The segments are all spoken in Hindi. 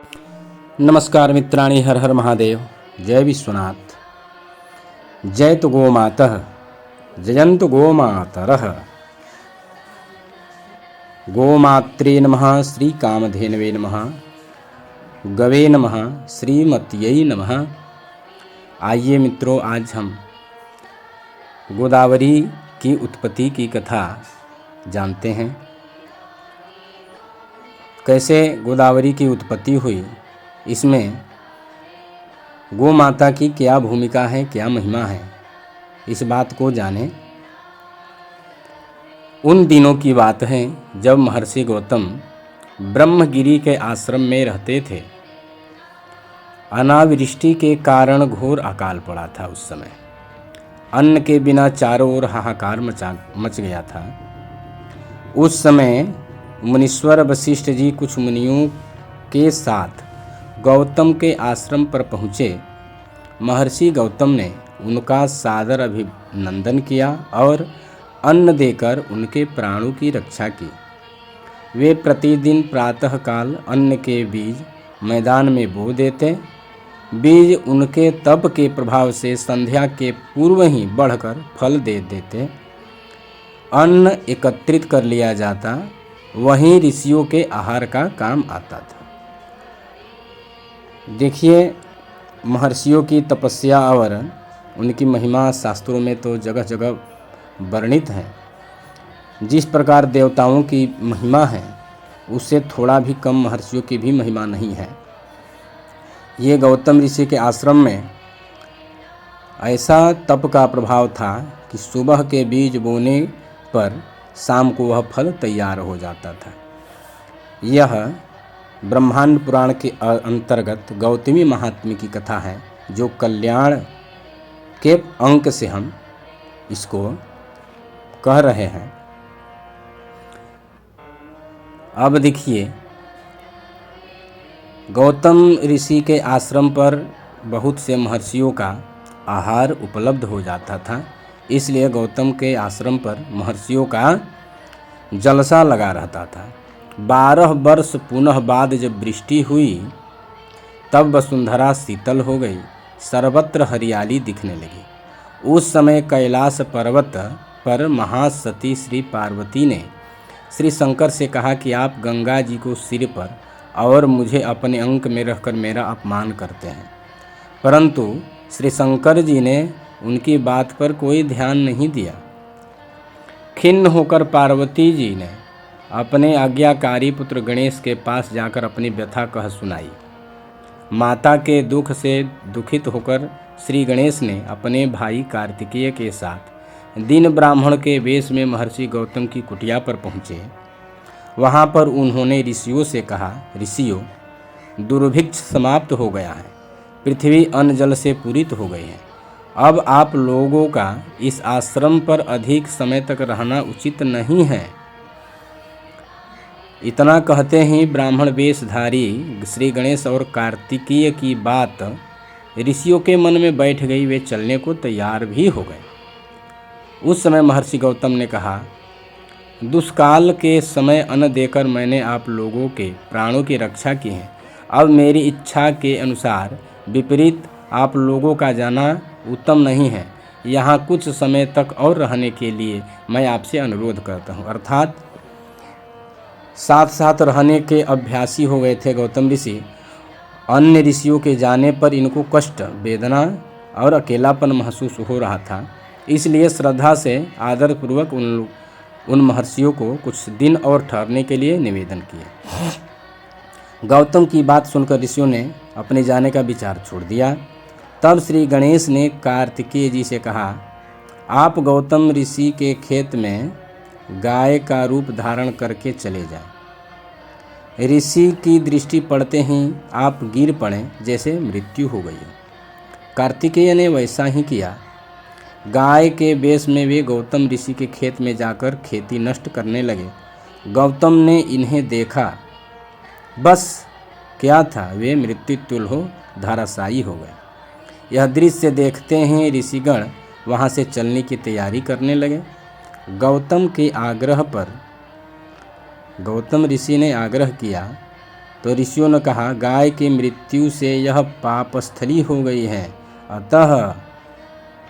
नमस्कार मित्राणि, हर हर महादेव। जय विश्वनाथ। जयतु गोमातः जयन्तु गोमातरः। गोमात्रे नमः, श्री कामधेनवे नमः, गवे नमः, श्रीमत्यै नमः। आइए मित्रों, आज हम गोदावरी की उत्पत्ति की कथा जानते हैं। कैसे गोदावरी की उत्पत्ति हुई, इसमें गौ माता की क्या भूमिका है, क्या महिमा है, इस बात को जानें। उन दिनों की बात है जब महर्षि गौतम ब्रह्मगिरी के आश्रम में रहते थे। अनावृष्टि के कारण घोर अकाल पड़ा था। उस समय अन्न के बिना चारों ओर हाहाकार मच गया था। उस समय मुनीश्वर वशिष्ठ जी कुछ मुनियों के साथ गौतम के आश्रम पर पहुँचे। महर्षि गौतम ने उनका सादर अभिनंदन किया और अन्न देकर उनके प्राणों की रक्षा की। वे प्रतिदिन प्रातःकाल अन्न के बीज मैदान में बो देते। बीज उनके तप के प्रभाव से संध्या के पूर्व ही बढ़कर फल दे देते। अन्न एकत्रित कर लिया जाता, वहीं ऋषियों के आहार का काम आता था। देखिए, महर्षियों की तपस्या और उनकी महिमा शास्त्रों में तो जगह जगह वर्णित है। जिस प्रकार देवताओं की महिमा है, उससे थोड़ा भी कम महर्षियों की भी महिमा नहीं है। ये गौतम ऋषि के आश्रम में ऐसा तप का प्रभाव था कि सुबह के बीज बोने पर शाम को वह फल तैयार हो जाता था। यह ब्रह्मांड पुराण के अंतर्गत गौतमी महात्म्य की कथा है, जो कल्याण के अंक से हम इसको कह रहे हैं। अब देखिए, गौतम ऋषि के आश्रम पर बहुत से महर्षियों का आहार उपलब्ध हो जाता था। इसलिए गौतम के आश्रम पर महर्षियों का जलसा लगा रहता था। 12 वर्ष पुनः बाद जब वृष्टि हुई, तब वसुंधरा शीतल हो गई, सर्वत्र हरियाली दिखने लगी। उस समय कैलाश पर्वत पर महासती श्री पार्वती ने श्री शंकर से कहा कि आप गंगा जी को सिर पर और मुझे अपने अंक में रखकर मेरा अपमान करते हैं। परंतु श्री शंकर जी ने उनकी बात पर कोई ध्यान नहीं दिया। खिन्न होकर पार्वती जी ने अपने आज्ञाकारी पुत्र गणेश के पास जाकर अपनी व्यथा कह सुनाई। माता के दुख से दुखित होकर श्री गणेश ने अपने भाई कार्तिकेय के साथ दिन ब्राह्मण के वेश में महर्षि गौतम की कुटिया पर पहुँचे। वहाँ पर उन्होंने ऋषियों से कहा, ऋषियों, दुर्भिक्ष समाप्त हो गया है, पृथ्वी अन्न जल से पूरित हो गई है। अब आप लोगों का इस आश्रम पर अधिक समय तक रहना उचित नहीं है। इतना कहते ही ब्राह्मण वेशधारी श्री गणेश और कार्तिकेय की बात ऋषियों के मन में बैठ गई। वे चलने को तैयार भी हो गए। उस समय महर्षि गौतम ने कहा, दुष्काल के समय अन्न देकर मैंने आप लोगों के प्राणों की रक्षा की है। अब मेरी इच्छा के अनुसार विपरीत आप लोगों का जाना उत्तम नहीं है। यहाँ कुछ समय तक और रहने के लिए मैं आपसे अनुरोध करता हूँ। अर्थात साथ साथ रहने के अभ्यासी हो गए थे गौतम ऋषि। अन्य ऋषियों के जाने पर इनको कष्ट, वेदना और अकेलापन महसूस हो रहा था। इसलिए श्रद्धा से आदरपूर्वक उन महर्षियों को कुछ दिन और ठहरने के लिए निवेदन किया। गौतम की बात सुनकर ऋषियों ने अपने जाने का विचार छोड़ दिया। तब श्री गणेश ने कार्तिकेय जी से कहा, आप गौतम ऋषि के खेत में गाय का रूप धारण करके चले जाएं। ऋषि की दृष्टि पड़ते ही आप गिर पड़े जैसे मृत्यु हो गई। कार्तिकेय ने वैसा ही किया। गाय के वेश में वे गौतम ऋषि के खेत में जाकर खेती नष्ट करने लगे। गौतम ने इन्हें देखा, बस क्या था, वे मृत्यु तुल्य हो धराशायी हो गए। यह दृश्य देखते ही ऋषिगण वहाँ से चलने की तैयारी करने लगे। गौतम के आग्रह पर गौतम ऋषि ने आग्रह किया तो ऋषियों ने कहा, गाय की मृत्यु से यह पापस्थली हो गई है, अतः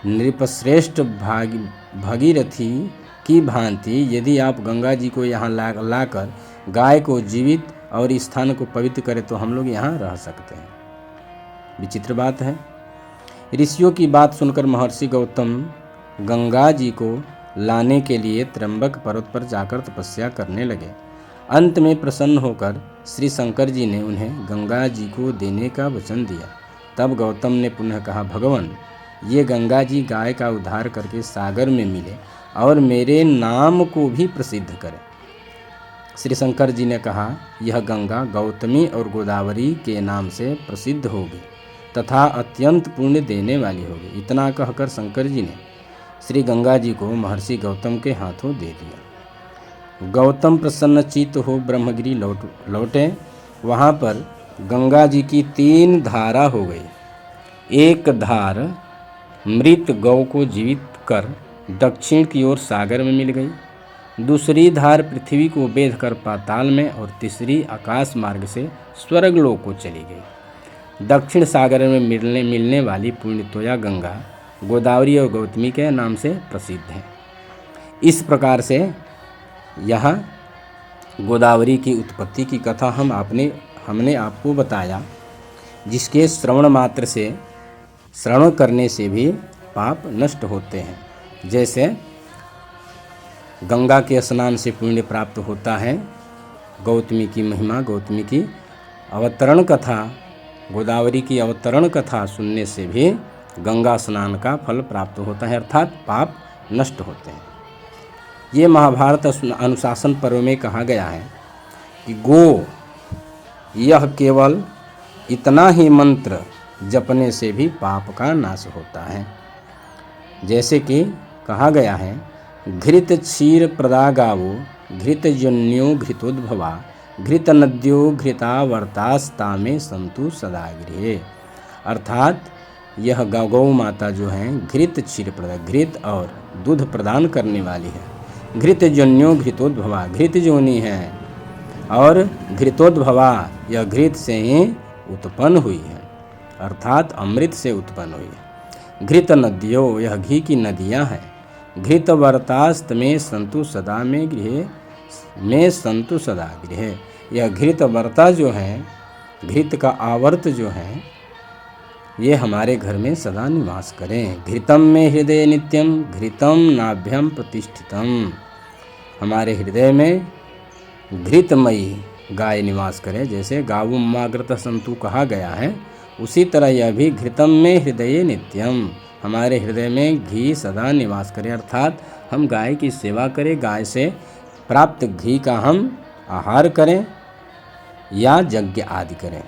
नृपश्रेष्ठ भागीरथी की भांति यदि आप गंगा जी को यहाँ लाकर गाय को जीवित और इस स्थान को पवित्र करें तो हम लोग यहाँ रह सकते हैं। विचित्र बात है। ऋषियों की बात सुनकर महर्षि गौतम गंगा जी को लाने के लिए त्र्यंबक पर्वत पर जाकर तपस्या करने लगे। अंत में प्रसन्न होकर श्री शंकर जी ने उन्हें गंगा जी को देने का वचन दिया। तब गौतम ने पुनः कहा, भगवान, ये गंगा जी गाय का उद्धार करके सागर में मिले और मेरे नाम को भी प्रसिद्ध करें। श्री शंकर जी ने कहा, यह गंगा गौतमी और गोदावरी के नाम से प्रसिद्ध होगी तथा अत्यंत पुण्य देने वाली होगी। इतना कहकर शंकर जी ने श्री गंगा जी को महर्षि गौतम के हाथों दे दिया। गौतम प्रसन्नचित्त हो ब्रह्मगिरी लौटे। वहाँ पर गंगा जी की 3 धारा हो गई। एक धार मृत गौ को जीवित कर दक्षिण की ओर सागर में मिल गई, दूसरी धार पृथ्वी को बेध कर पाताल में, और तीसरी आकाश मार्ग से स्वर्गलोक को चली गई। दक्षिण सागर में मिलने वाली पुण्यतोया गंगा गोदावरी और गौतमी के नाम से प्रसिद्ध है। इस प्रकार से यहाँ गोदावरी की उत्पत्ति की कथा हमने आपको बताया, जिसके श्रवण करने से भी पाप नष्ट होते हैं। जैसे गंगा के स्नान से पुण्य प्राप्त होता है, गौतमी की महिमा, गौतमी की अवतरण कथा, गोदावरी की अवतरण कथा सुनने से भी गंगा स्नान का फल प्राप्त होता है, अर्थात पाप नष्ट होते हैं। ये महाभारत अनुशासन पर्व में कहा गया है कि गो, यह केवल इतना ही मंत्र जपने से भी पाप का नाश होता है। जैसे कि कहा गया है, घृत क्षीर प्रदा गावो, घृत जन्यो घृतोद्भवा, घृत नद्यो घृतावर्तास्ता में संतु सदा गृहे। अर्थात यह गौ माता जो है घृत क्षीर प्रदा, घृत और दूध प्रदान करने वाली है। घृत जन्यो घृतोद्भवा, घृत जोनी है, और घृतोद्भवा, यह घृत से ही उत्पन्न हुई है, अर्थात अमृत से उत्पन्न हुई है। घृत नद्यो, यह घी की नदियाँ हैं। घृत वर्तास्त में संतु सदा में संतु सदा गृहे। यह घृत वर्ता जो है, घृत का आवर्त जो है, ये हमारे घर में सदा निवास करें। घृतम में हृदय नित्यम, घृतम नाभ्यम प्रतिष्ठितम। हमारे हृदय में घृतमयी गाय निवास करे। जैसे गावुम्माग्रत संतु कहा गया है, उसी तरह यह भी घृतम में हृदय नित्यम, हमारे हृदय में घी सदा निवास करे, अर्थात हम गाय की सेवा करें, गाय से प्राप्त घी का हम आहार करें या यज्ञ आदि करें।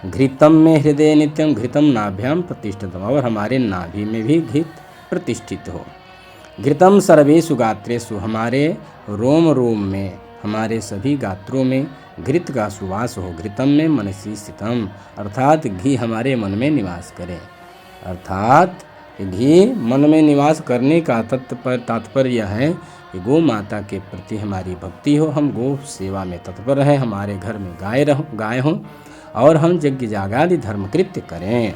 घृतम में हृदय नित्यम, घृतम नाभ्याम प्रतिष्ठितम, और हमारे नाभि में भी घृत प्रतिष्ठित हो। घृतम सर्वेषु गात्रेषु, हमारे रोम रोम में, हमारे सभी गात्रों में घृत का सुवास हो। घृतम में मनसी स्थितम, अर्थात घी हमारे मन में निवास करे। अर्थात घी मन में निवास करने का तात्पर्य यह है कि गौ माता के प्रति हमारी भक्ति हो, हम गौ सेवा में तत्पर रहें, हमारे घर में गाय हों और हम यज्ञ यागादि धर्म कृत्य करें।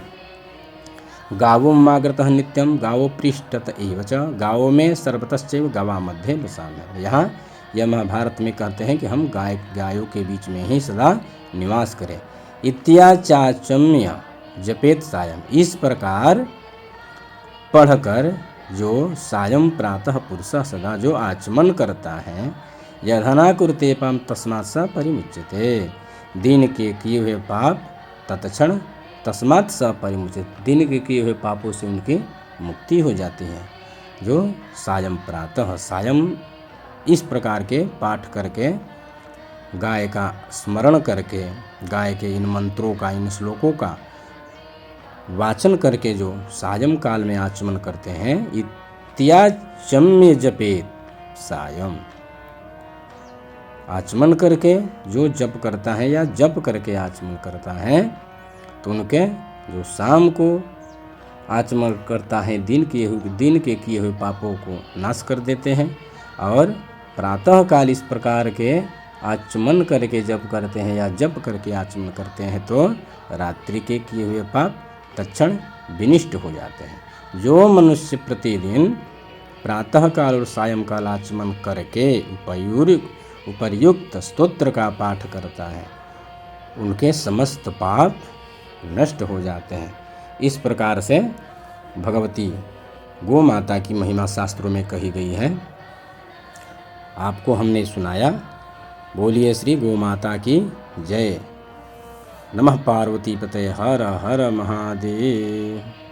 गावो माग्रतः नित्यम, गावो पृष्ठत एव च, गावों में सर्वतश्चैव गवा मध्ये वसाम्यहम्। यहाँ यह महाभारत में कहते हैं कि हम गायों के बीच में ही सदा निवास करें। इत्याचाचम्य जपेत सायम, इस प्रकार पढ़कर जो सायं प्रातः पुरुषः सदा जो आचमन करता है, यधना कुरुते पाम तस्मात् स परिमुच्यते, दिन के किए हुए पाप तत्क्षण तस्मात् स परिमुच्यते, दिन के किए हुए पापों से उनकी मुक्ति हो जाती है। जो सायं प्रातः, सायं इस प्रकार के पाठ करके, गाय का स्मरण करके, गाय के इन मंत्रों का, इन श्लोकों का वाचन करके जो सायं काल में आचमन करते हैं, इत्याचम्य जपेत सायं, आचमन करके जो जप करता है या जप करके आचमन करता है, तो उनके जो शाम को आचमन करता है, दिन के किए हुए पापों को नाश कर देते हैं। और प्रातः काल इस प्रकार के आचमन करके जप करते हैं या जप करके आचमन करते हैं तो रात्रि के किए हुए पाप तत्क्षण विनिष्ट हो जाते हैं। जो मनुष्य प्रतिदिन प्रातःकाल और सायंकाल आचमन करके उपर्युक्त स्तोत्र का पाठ करता है उनके समस्त पाप नष्ट हो जाते हैं। इस प्रकार से भगवती गौ माता की महिमा शास्त्रों में कही गई है। आपको हमने सुनाया। बोलिए श्री गौ माता की जय। नमः पार्वती पतये हर हर महादेव।